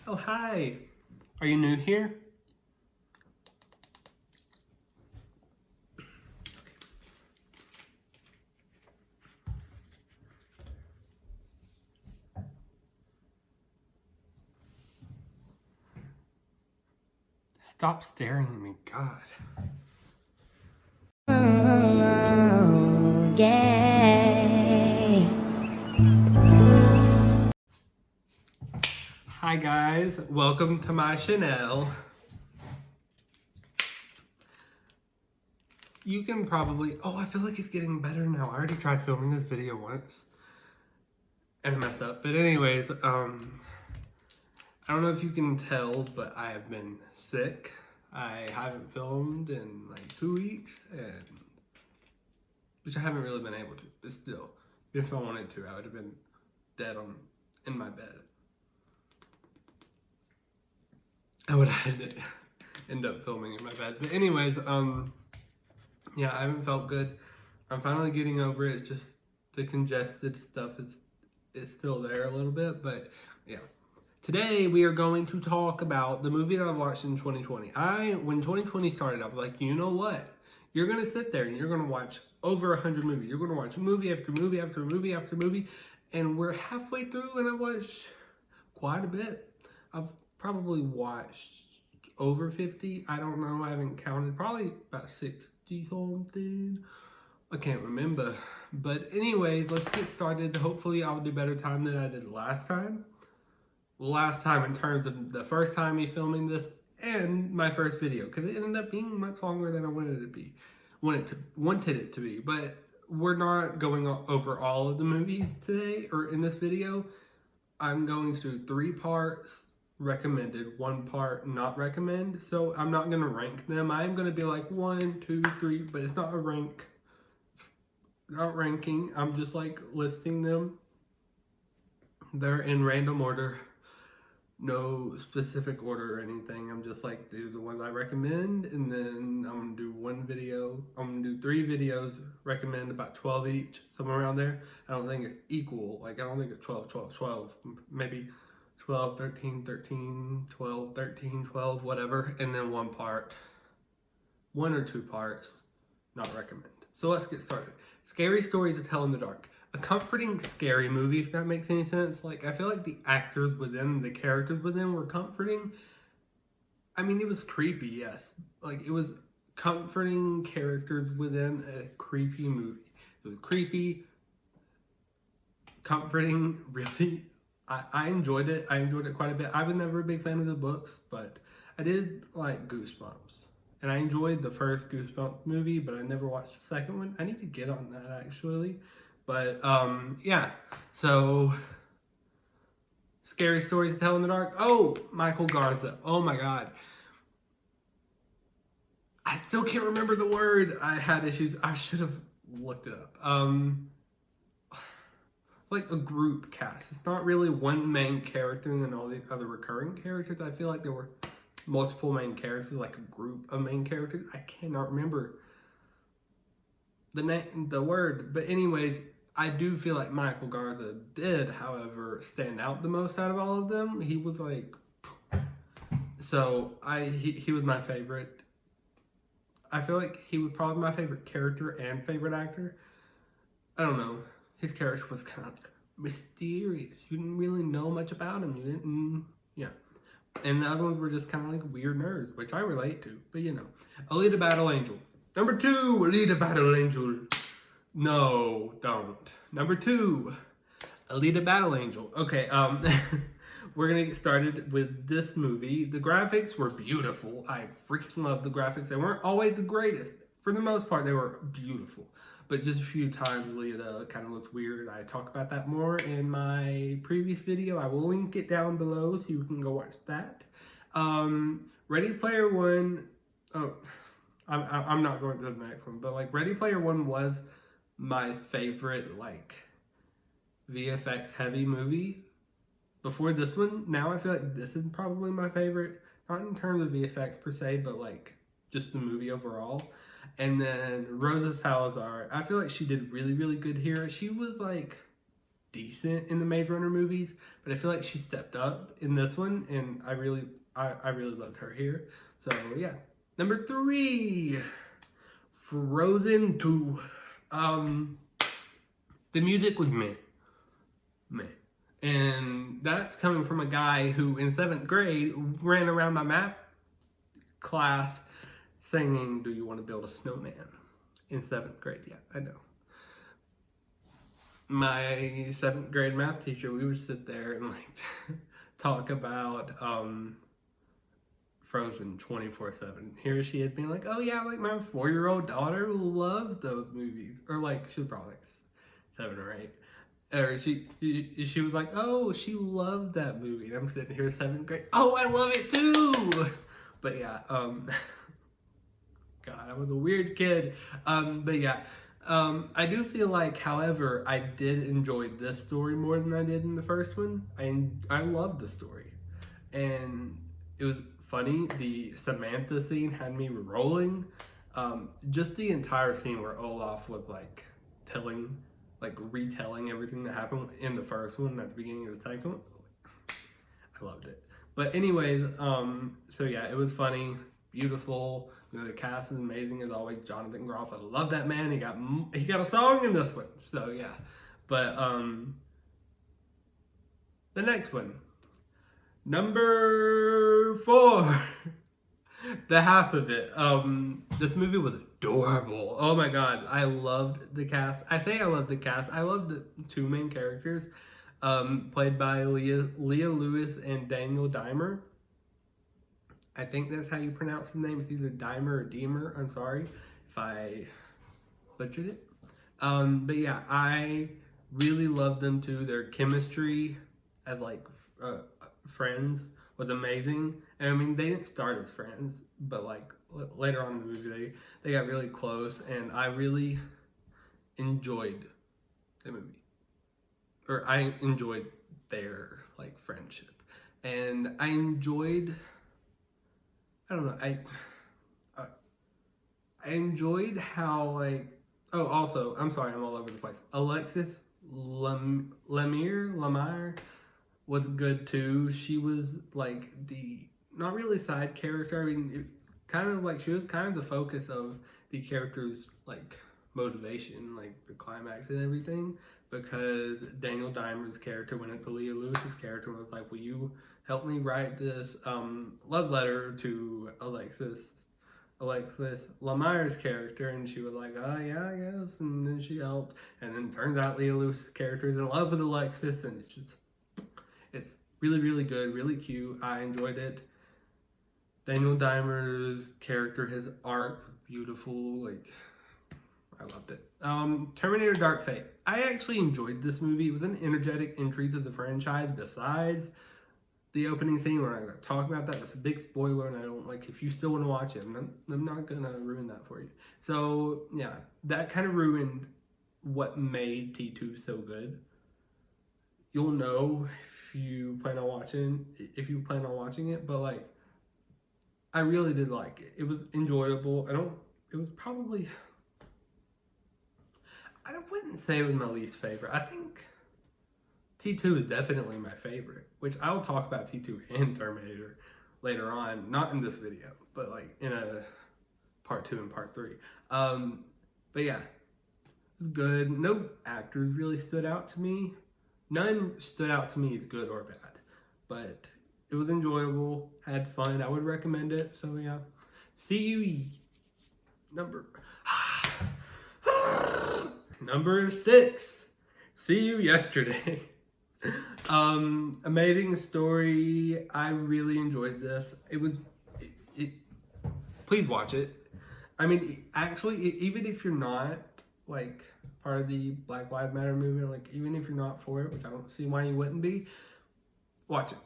Oh, hi. Are you new here? Stop staring at me, God. Oh, yeah. Hi guys, welcome to my Chanel. You can probably, I feel like it's getting better now. I already tried filming this video once and I messed up. But anyways, I don't know if you can tell, but I have been sick. I haven't filmed in like 2 weeks, and which I haven't really been able to. But still, if I wanted to, I would have been dead in my bed. I would have had to end up filming in my bed. But anyways, yeah, I haven't felt good. I'm finally getting over it. It's just the congested stuff is still there a little bit, but yeah. Today we are going to talk about the movie that I watched in 2020. When 2020 started, I was like, you know what? You're gonna sit there and you're gonna watch over 100 movies. You're gonna watch movie after movie after movie after movie, and we're halfway through, and I watched quite a bit. I've probably watched over 50. I don't know. I haven't counted. Probably about 60 something. I can't remember. But anyways, let's get started. Hopefully I'll do better time than I did last time. Last time in terms of the first time me filming this and my first video, because it ended up being much longer than I wanted it to be. Wanted it to be. But we're not going over all of the movies today or in this video. I'm going to do 3 parts recommended, 1 part not recommend. So I'm not gonna rank them. I'm gonna be like 1, 2, 3, but it's not a rank. Not ranking. I'm just like listing them. They're in random order. No specific order or anything. I'm just like, these are the ones I recommend, and then I'm gonna do 1 video. I'm gonna do 3 videos, recommend about 12 each, somewhere around there. I don't think it's equal. Like, I don't think it's 12, 12, 12. Maybe 12, 13, 13, 12, 13, 12, whatever. And then 1 part. 1 or 2 parts, not recommend. So let's get started. Scary Stories to Tell in the Dark. A comforting, scary movie, if that makes any sense. Like, I feel like the actors within, the characters within were comforting. I mean, it was creepy, yes. Like, it was comforting characters within a creepy movie. It was creepy, comforting, really. I enjoyed it. I enjoyed it quite a bit. I was never a big fan of the books, but I did like Goosebumps. And I enjoyed the first Goosebumps movie, but I never watched the second one. I need to get on that, actually. But, yeah. So, Scary Stories to Tell in the Dark. Oh, Michael Garza. Oh, my God. I still can't remember the word. I had issues. I should have looked it up. Like a group cast. It's not really one main character and all these other recurring characters. I feel like there were multiple main characters, like a group of main characters. I cannot remember the word. But anyways, I do feel like Michael Garza did, however, stand out the most out of all of them. He was like, so he was my favorite. I feel like he was probably my favorite character and favorite actor. I don't know. His character was kind of mysterious. You didn't really know much about him. You didn't, yeah. And the other ones were just kind of like weird nerds, which I relate to. But you know, Alita Battle Angel. Number 2, Alita Battle Angel. No, don't. Number 2, Alita Battle Angel. Okay, we're gonna get started with this movie. The graphics were beautiful. I freaking love the graphics. They weren't always the greatest. For the most part, they were beautiful. But just a few times, Alita kind of looked weird. I talk about that more in my previous video. I will link it down below so you can go watch that. Ready Player One. Oh, I'm not going to the next one, but like Ready Player One was my favorite like VFX heavy movie before this one. Now I feel like this is probably my favorite, not in terms of VFX per se, but like just the movie overall. And then Rosa Salazar, I feel like she did really, really good here. She was like, decent in the Maze Runner movies, but I feel like she stepped up in this one, and I really loved her here. So yeah, number 3, Frozen 2. The music was meh. And that's coming from a guy who in 7th grade ran around my math class singing, "Do you want to build a snowman?" in 7th grade. Yeah, I know. My 7th grade math teacher, we would sit there and like talk about Frozen 24/7. Here she is being like, "Oh yeah, like my 4-year-old daughter loves those movies," or like she was probably like 7 or 8. Or she was like, "Oh, she loved that movie." And I'm sitting here 7th grade. Oh, I love it too. But yeah, God, I was a weird kid. But yeah, I do feel like, however, I did enjoy this story more than I did in the first one. I loved the story, and it was funny. The Samantha scene had me rolling. Just the entire scene where Olaf was like retelling everything that happened in the first one at the beginning of the second one. I loved it. But anyways, so yeah, it was funny, beautiful. You know, the cast is amazing as always. Jonathan Groff, I love that man. He got a song in this one. So yeah, but the next one, number 4, the half of it. This movie was adorable. Oh my god, I loved the cast. I say I loved the cast. I loved the 2 main characters, played by Leah Lewis and Daniel Dimer. I think that's how you pronounce the name. It's either Dimer or Deemer. I'm sorry if I butchered it. But yeah, I really loved them too. Their chemistry as like friends was amazing. And I mean, they didn't start as friends, but like later on in the movie, they got really close, and I really enjoyed the movie. Or I enjoyed their like friendship, and I enjoyed. I don't know. I enjoyed how like. Oh, also, I'm sorry, I'm all over the place. Alexis Lemire was good too. She was like the not really side character. I mean, it's kind of like she was kind of the focus of the character's like motivation, like the climax and everything. Because Daniel Dimer's character went up to Leah Lewis's character and was like, "Will you help me write this love letter to Alexis Lemire's character?" And she was like, "Oh yeah, I guess." And then she helped, and then turns out Leah Lewis's character is in love with Alexis, and it's really, really good, really cute. I enjoyed it. Daniel Dimer's character, his art was beautiful. Like, I loved it. Terminator Dark Fate. I actually enjoyed this movie. It was an energetic entry to the franchise. Besides the opening scene, we're not going to talk about that. That's a big spoiler, and I don't like. If you still want to watch it, I'm not going to ruin that for you. So yeah, that kind of ruined what made T2 so good. You'll know if you plan on watching it, but like, I really did like it. It was enjoyable. It was probably, I wouldn't say it was my least favorite. I think T2 is definitely my favorite, which I will talk about T2 and Terminator later on, not in this video, but like in a part 2 and part 3. But yeah, it was good. No actors really stood out to me. None stood out to me as good or bad, but it was enjoyable, had fun. I would recommend it. So yeah, see you number 6. See You Yesterday. Amazing story. I really enjoyed this. Please watch it. I mean, actually, even if you're not like part of the Black Lives Matter movement, like even if you're not for it, which I don't see why you wouldn't be, watch it.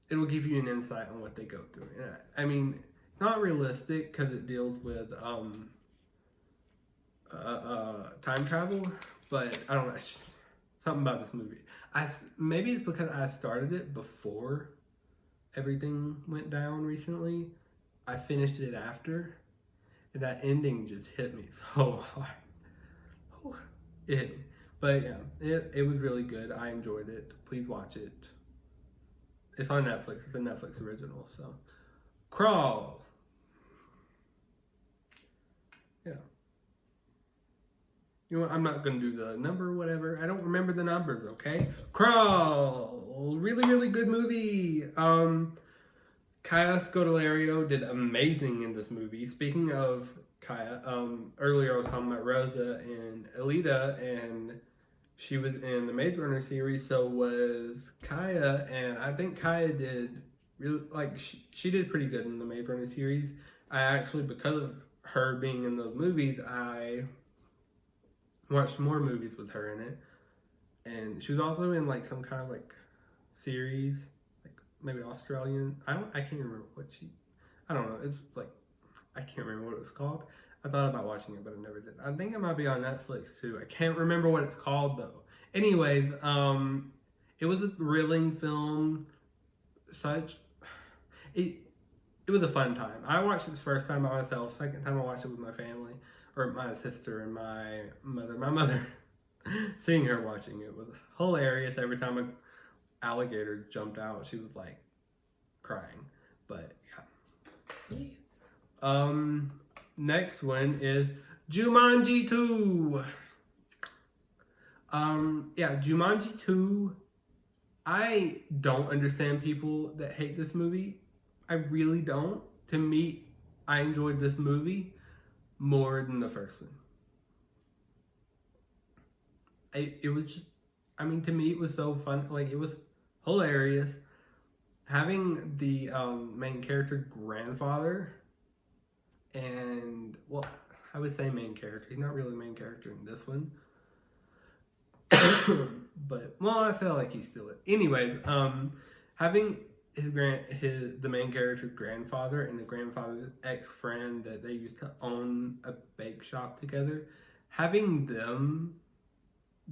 It will give you an insight on what they go through. And I mean, not realistic because it deals with time travel, but I don't know, something about this movie. Maybe it's because I started it before everything went down recently. I finished it after, and that ending just hit me so hard. It hit me. But yeah, it was really good. I enjoyed it. Please watch it. It's on Netflix. It's a Netflix original. So, Crawl. Yeah. You know what? I'm not gonna do the number, whatever. I don't remember the numbers. Okay. Crawl. Really, really good movie. Kaya Scodelario did amazing in this movie. Speaking of Kaya, earlier I was talking about Rosa and Alita, and she was in the Maze Runner series. So was Kaya, and I think Kaya did really she did pretty good in the Maze Runner series. I actually, because of her being in those movies, I watched more movies with her in it, and she was also in like some kind of like series, like maybe Australian. I can't remember what she. I don't know. It's like I can't remember what it was called. I thought about watching it, but I never did. I think it might be on Netflix too. I can't remember what it's called though. Anyways, it was a thrilling film. Such it. It was a fun time. I watched it the first time by myself. Second time I watched it with my family, or my sister and my mother. My mother, seeing her watching it was hilarious. Every time an alligator jumped out, she was like crying. But yeah. Next one is Jumanji 2. Yeah, Jumanji 2. I don't understand people that hate this movie. I really don't. To me, I enjoyed this movie more than the first one. It was just, I mean, to me, it was so fun. Like, it was hilarious. Having the main character's grandfather, and, well, I would say main character. He's not really the main character in this one. But, well, I feel like he's still it. Anyways, having the main character's grandfather and the grandfather's ex-friend that they used to own a bake shop together, having them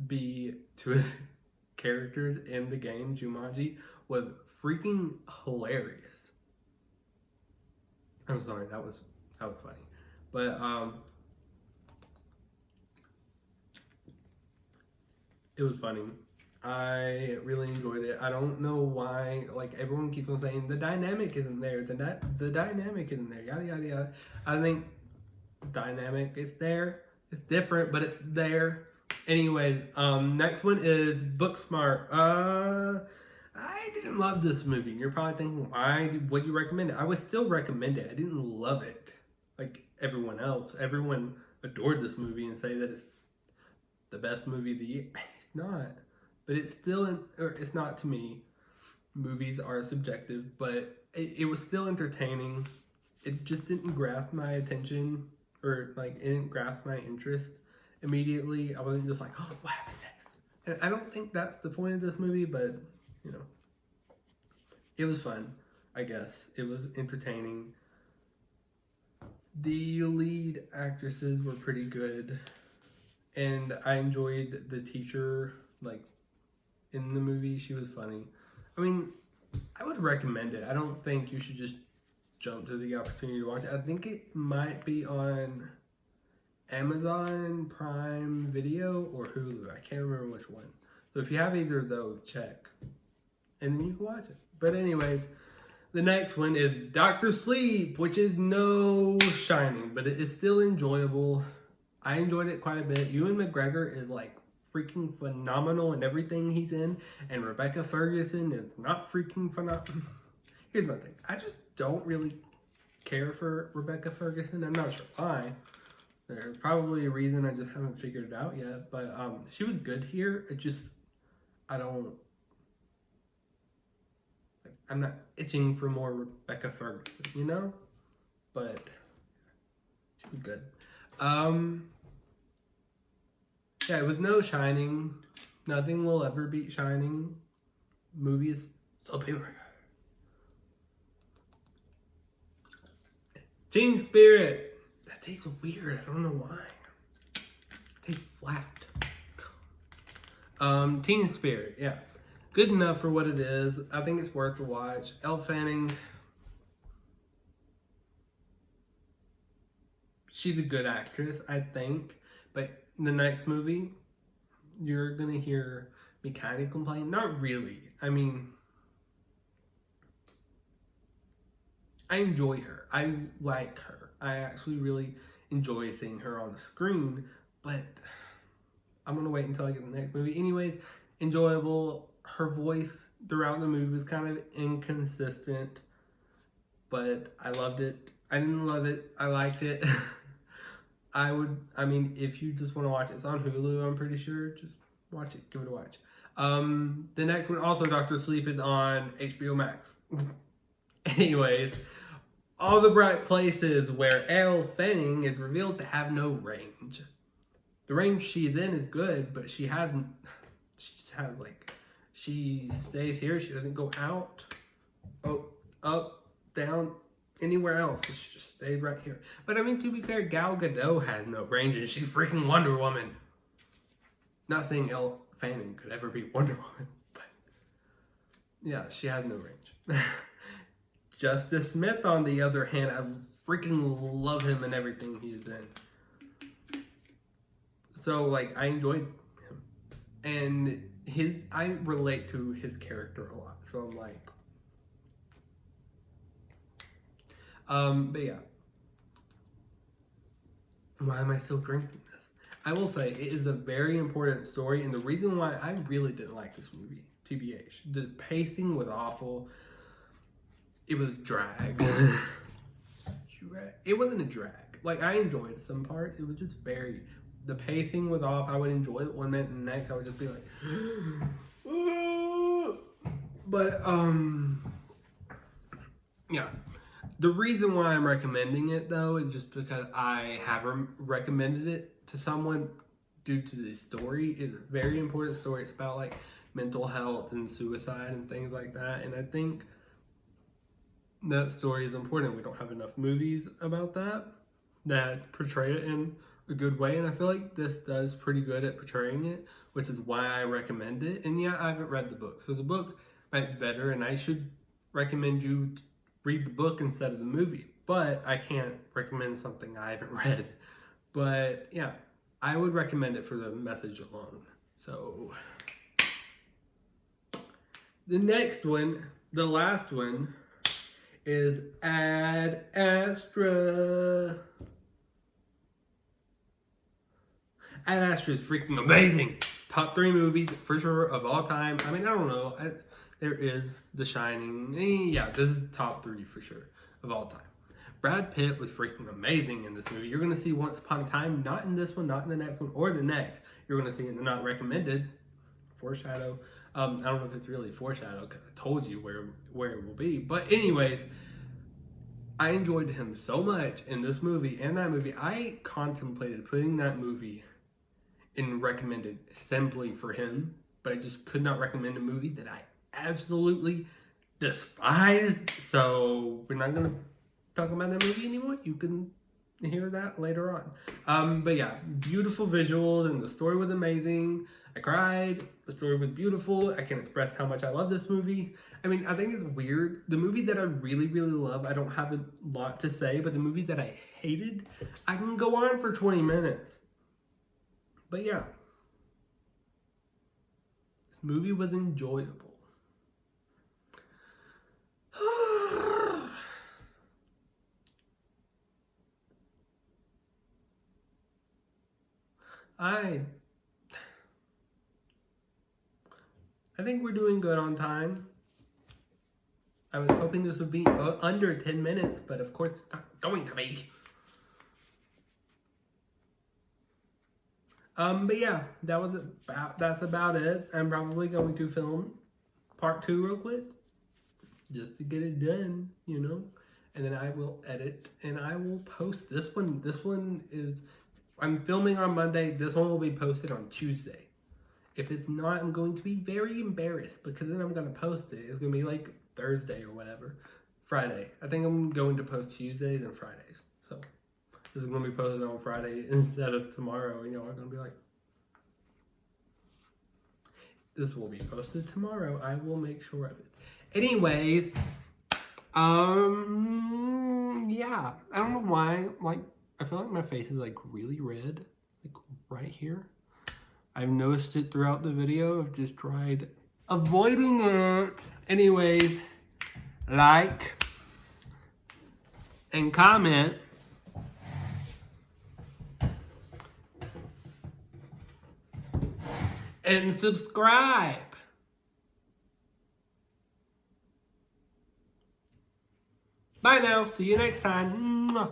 be two of the characters in the game Jumanji was freaking hilarious. I'm sorry, that was funny. But it was funny. I really enjoyed it. I don't know why, like, everyone keeps on saying the dynamic isn't there, the dynamic isn't there, yada yada yada. I think dynamic is there. It's different, but it's there. Anyways, next one is Booksmart. I didn't love this movie. You're probably thinking, why would you recommend it? I would still recommend it. I didn't love it like everyone else. Everyone adored this movie and say that it's the best movie of the year. It's not. But it's still, it's not to me. Movies are subjective, but it was still entertaining. It just didn't grasp my attention, or like it didn't grasp my interest immediately. I wasn't just like, oh, what happens next? And I don't think that's the point of this movie, but you know, it was fun, I guess. It was entertaining. The lead actresses were pretty good, and I enjoyed the teacher, like, in the movie. She was funny. I mean, I would recommend it. I don't think you should just jump to the opportunity to watch it. I think it might be on Amazon Prime Video or Hulu. I can't remember which one. So if you have either of those, check. And then you can watch it. But anyways, the next one is Dr. Sleep, which is no Shining, but it is still enjoyable. I enjoyed it quite a bit. Ewan McGregor is like freaking phenomenal in everything he's in, and Rebecca Ferguson is not freaking phenomenal. Here's my thing. I just don't really care for Rebecca Ferguson. I'm not sure why. There's probably a reason, I just haven't figured it out yet. But she was good here. It just, I'm not itching for more Rebecca Ferguson, you know? But she was good. Yeah, it was no Shining. Nothing will ever beat Shining. Movie is superior. Teen Spirit. That tastes weird. I don't know why. It tastes flat. Teen Spirit, yeah. Good enough for what it is. I think it's worth the watch. Elle Fanning. She's a good actress, I think. But the next movie, you're gonna hear me kind of complain. Not really. I mean, I enjoy her. I like her. I actually really enjoy seeing her on the screen, but I'm gonna wait until I get the next movie. Anyways, enjoyable. Her voice throughout the movie was kind of inconsistent, but I loved it. I didn't love it. I liked it. I mean, if you just want to watch it, it's on Hulu, I'm pretty sure. Just watch it. Give it a watch. The next one, also Doctor Sleep, is on HBO Max. Anyways, all the bright places where Elle Fanning is revealed to have no range. The range she's in is good, but she just had like, she stays here, she doesn't go out, up, down, anywhere else. She just stays right here. But I mean, to be fair, Gal Gadot has no range, and she's freaking Wonder Woman. Not saying Elle Fanning could ever be Wonder Woman, but yeah, she has no range. Justice Smith, on the other hand, I freaking love him and everything he's in. So, like, I enjoyed him. And I relate to his character a lot. So I'm like, but yeah. Why am I still drinking this? I will say, it is a very important story, and the reason why I really didn't like this movie, TBH, the pacing was awful. It was drag. It wasn't a drag. Like, I enjoyed some parts. It was just the pacing was off. I would enjoy it one minute, and the next I would just be like, but, yeah. The reason why I'm recommending it, though, is just because I have recommended it to someone due to the story. It's a very important story. It's about, like, mental health and suicide and things like that, and I think that story is important. We don't have enough movies about that portray it in a good way, and I feel like this does pretty good at portraying it, which is why I recommend it. And yeah, I haven't read the book, so the book might be better, and I should recommend you read the book instead of the movie, but I can't recommend something I haven't read. But yeah, I would recommend it for the message alone. So the next one, the last one, is Ad Astra. Ad Astra is freaking amazing. Top 3 movies for sure of all time. I mean, I don't know. There is The Shining. Yeah, this is top 3 for sure of all time. Brad Pitt was freaking amazing in this movie. You're going to see Once Upon a Time, not in this one, not in the next one, or the next. You're going to see it in the not recommended. Foreshadow. I don't know if it's really foreshadow because I told you where it will be. But anyways, I enjoyed him so much in this movie and that movie. I contemplated putting that movie in recommended simply for him, but I just could not recommend a movie that I absolutely despised. So we're not going to talk about that movie anymore. You can hear that later on. But yeah, beautiful visuals, and the story was amazing. I cried. The story was beautiful. I can express how much I love this movie. I mean, I think it's weird. The movies that I really, really love, I don't have a lot to say, but the movies that I hated, I can go on for 20 minutes. But yeah, this movie was enjoyable. I think we're doing good on time. I was hoping this would be under 10 minutes, but of course it's not going to be. But yeah, that's about it. I'm probably going to film part 2 real quick, just to get it done, you know. And then I will edit and I will post this one. This one is, I'm filming on Monday. This one will be posted on Tuesday. If it's not, I'm going to be very embarrassed because then I'm going to post it. It's going to be like Thursday or whatever. Friday. I think I'm going to post Tuesdays and Fridays. So this is going to be posted on Friday instead of tomorrow. You know, I'm going to be like, this will be posted tomorrow. I will make sure of it. Anyways, yeah. I don't know why, like, I feel like my face is like really red, like right here. I've noticed it throughout the video. I've just tried avoiding it. Anyways, like and comment. And subscribe. Bye now. See you next time. Mwah.